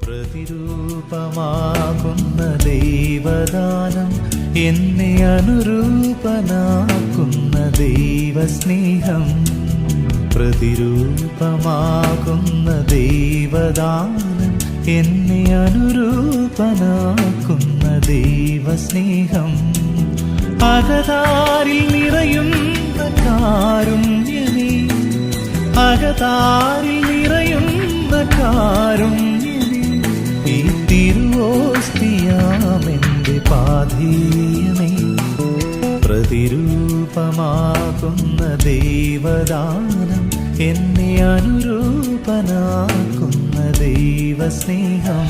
പ്രതിരൂപമാകുന്ന ദൈവദാനം, എന്നെ അനുരൂപനാക്കുന്ന ദൈവസ്നേഹം. പ്രതിരൂപമാകുന്ന ദൈവദാനം, എന്നെ അനുരൂപനാക്കുന്ന ദൈവസ്നേഹം. അകതാരിൽ നിറയുന്ന കാരുണ്യമേ, അകതാരിൽ നിറയുന്ന കാരുണ്യമേ, ഈ തിരുവോസ്തിയാമെന്റെ പാഥേയമേ. പ്രതിരൂപമാകുന്ന ദൈവദാനം, എന്നെ അനുരൂപനാക്കുന്ന ദൈവസ്നേഹം.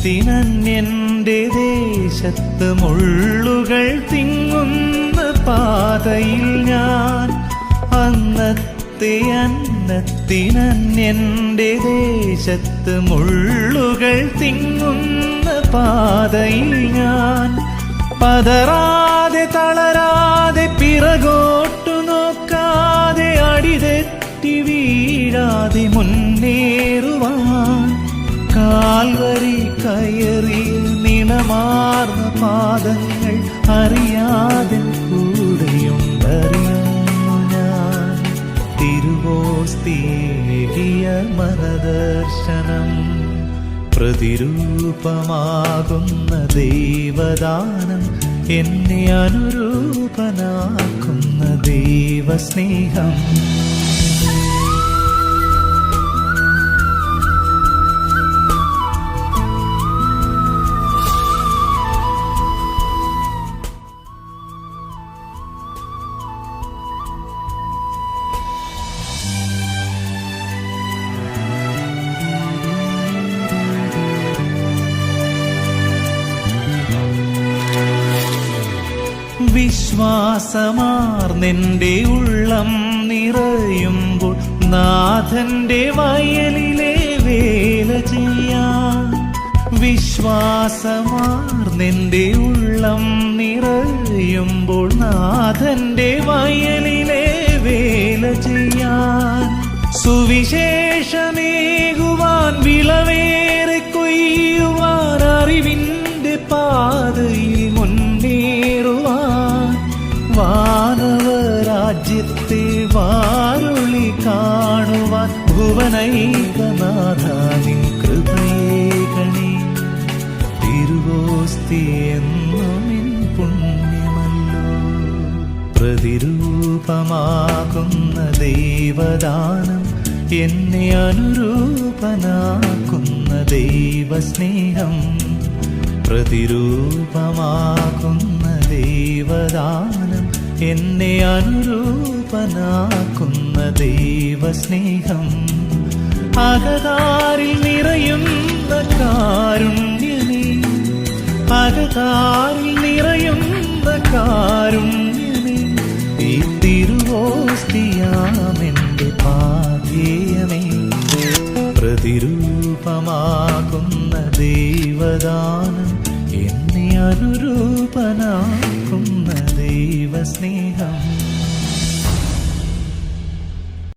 അന്നത്തിനന്യന്റെ ദേശത്ത് മുള്ളുകൾ തിങ്ങുന്ന പാതയിൽ ഞാൻ. അന്നത്തിനന്യന്റെ ദേശത്ത് മുള്ളുകൾ തിങ്ങുന്ന പാതയിൽ ഞാൻ. പതറാതെ തളരാതെ പിറകോട്ടു നോക്കാതെ അടിതെറ്റി വീഴാതെ മുന്നേറുവാൻ കാൽവരി കയറി നിണമാർന്ന പാദങ്ങൾ അറിയാതെ കൂടെയുണ്ടറിയുന്നു ഞാൻ. തിരുവോസ്തിയേകിയ മനദർശനം, പ്രതിരൂപമാകുന്ന ദൈവദാനം, എന്നെ അനുരൂപനാക്കുന്ന ദൈവസ്നേഹം. വിശ്വാസമാർന്നെന്റെ ഉള്ളം നിറയുമ്പോൾ നാഥന്റെ വയലിലെ വേല ചെയ്യാൻ. വിശ്വാസമാർന്നെന്റെ ഉള്ളം നിറയുമ്പോൾ നാഥന്റെ വയലിലെ വേല ചെയ്യാൻ. സുവിശേഷമേകുവാൻ വിളവേറെ കൊയ്യുവാൻ അറിവിന്റെ പാതയിൽ മുന്നേറുവാൻ. വാനവരാജ്യത്തെ വാരുളി കാണുവാൻ ഭുവനൈകനാഥ നിൻ കൃപയേകണേ. തിരുവോസ്തിയെന്നുമിൻ പുണ്യമല്ലോ. പ്രതിരൂപമാകുന്ന ദൈവദാനം, എന്നെ അനുരൂപനാക്കുന്ന ദൈവസ്നേഹം. പ്രതിരൂപമാകുന്ന ദൈവദാനം, എന്നെ അനുരൂപനാക്കുന്ന ദൈവസ്നേഹം. അകതാരിൽ നിറയുന്ന കാരുണ്യമേ, അകതാരിൽ നിറയുന്ന കാരുണ്യമേ, ഈ തിരുവോസ്തിയാമെന്റെ പാഥേയമേ. പ്രതിരൂപമാകുന്ന ദൈവദാനം, എന്നെ അനുരൂപനാക്കുന്ന ദൈവസ്നേഹം.